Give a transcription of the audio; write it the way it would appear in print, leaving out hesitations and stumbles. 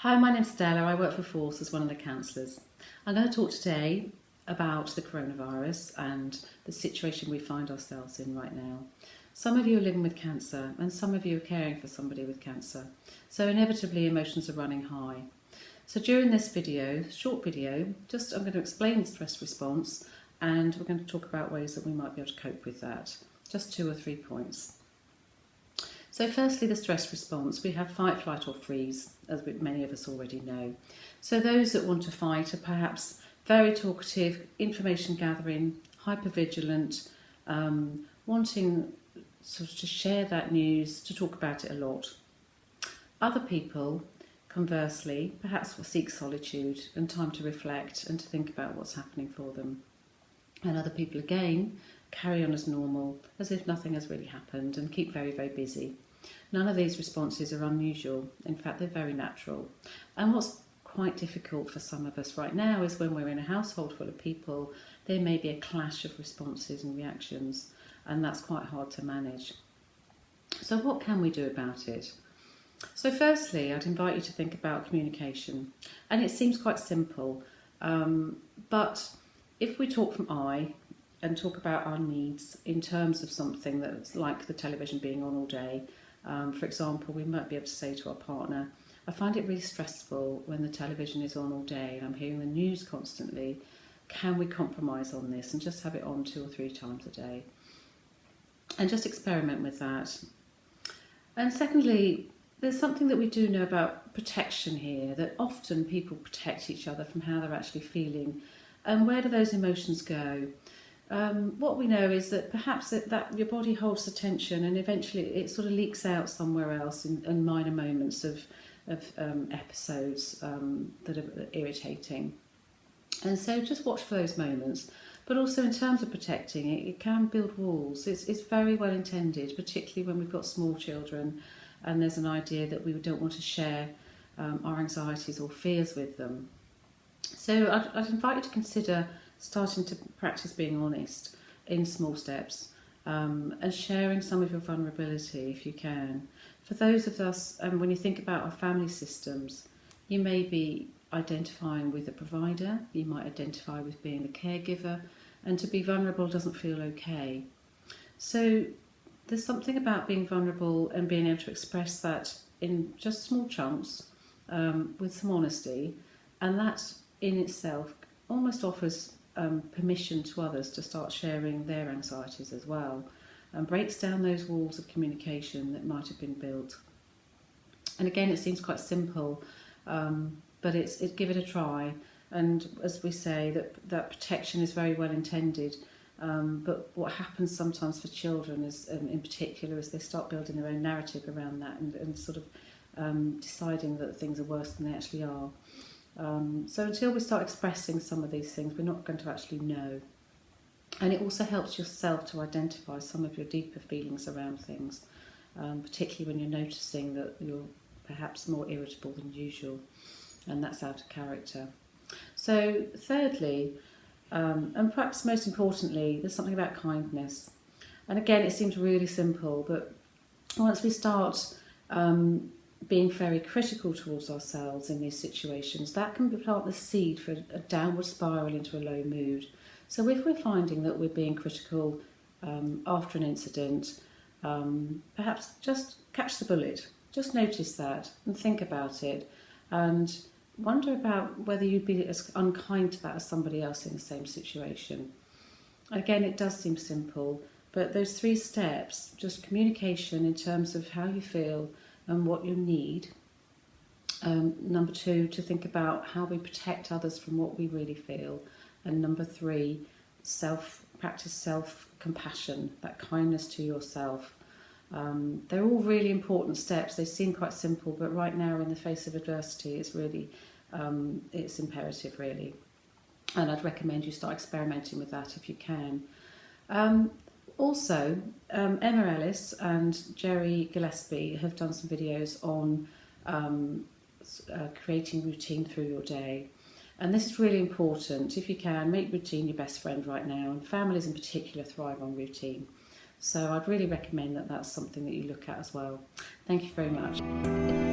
Hi, my name's Stella. I work for Force as one of the counsellors. I'm going to talk today about the coronavirus and the situation we find ourselves in right now. Some of you are living with cancer and some of you are caring for somebody with cancer. So inevitably emotions are running high. So during this video, short video, I'm going to explain the stress response and we're going to talk about ways that we might be able to cope with that. Just 2 or 3 points. So firstly, the stress response. We have fight, flight or freeze, as many of us already know. So those that want to fight are perhaps very talkative, information gathering, hypervigilant, wanting sort of to share that news, to talk about it a lot. Other people, conversely, perhaps will seek solitude and time to reflect and to think about what's happening for them. And other people again carry on as normal, as if nothing has really happened, and keep very, very busy. None of these responses are unusual. In fact, they're very natural. And what's quite difficult for some of us right now is when we're in a household full of people, there may be a clash of responses and reactions, and that's quite hard to manage. So what can we do about it? So firstly, I'd invite you to think about communication. And it seems quite simple, but if we talk from I and talk about our needs in terms of something that's like the television being on all day, for example, we might be able to say to our partner, I find it really stressful when the television is on all day and I'm hearing the news constantly. Can we compromise on this and just have it on 2 or 3 times a day? And just experiment with that. And secondly, there's something that we do know about protection here, that often people protect each other from how they're actually feeling. And where do those emotions go? What we know is that perhaps that your body holds the tension and eventually it sort of leaks out somewhere else in minor moments of episodes that are irritating. And so just watch for those moments. But also in terms of protecting it, it can build walls. It's very well intended, particularly when we've got small children and there's an idea that we don't want to share our anxieties or fears with them. So I'd invite you to consider starting to practice being honest in small steps and sharing some of your vulnerability if you can. For those of us, when you think about our family systems, you may be identifying with a provider, you might identify with being a caregiver, and to be vulnerable doesn't feel okay. So there's something about being vulnerable and being able to express that in just small chunks with some honesty, and that in itself almost offers permission to others to start sharing their anxieties as well, and breaks down those walls of communication that might have been built. And again, it seems quite simple, but give it a try. And as we say, that protection is very well intended, but what happens sometimes for children is, in particular, is they start building their own narrative around that and sort of deciding that things are worse than they actually are. So until we start expressing some of these things, we're not going to actually know. And it also helps yourself to identify some of your deeper feelings around things, particularly when you're noticing that you're perhaps more irritable than usual, and that's out of character. So thirdly, and perhaps most importantly, there's something about kindness. And again, it seems really simple, but once we start being very critical towards ourselves in these situations, that can plant the seed for a downward spiral into a low mood. So if we're finding that we're being critical after an incident, perhaps just catch the bullet, just notice that and think about it and wonder about whether you'd be as unkind to that as somebody else in the same situation. Again, it does seem simple, but those 3 steps, just communication in terms of how you feel and what you need. Number 2, to think about how we protect others from what we really feel. And number 3, practice self-compassion, that kindness to yourself. They're all really important steps. They seem quite simple, but right now in the face of adversity, it's really, it's imperative really. And I'd recommend you start experimenting with that if you can. Also, Emma Ellis and Jerry Gillespie have done some videos on creating routine through your day. And this is really important. If you can, make routine your best friend right now. And families in particular thrive on routine. So I'd really recommend that that's something that you look at as well. Thank you very much.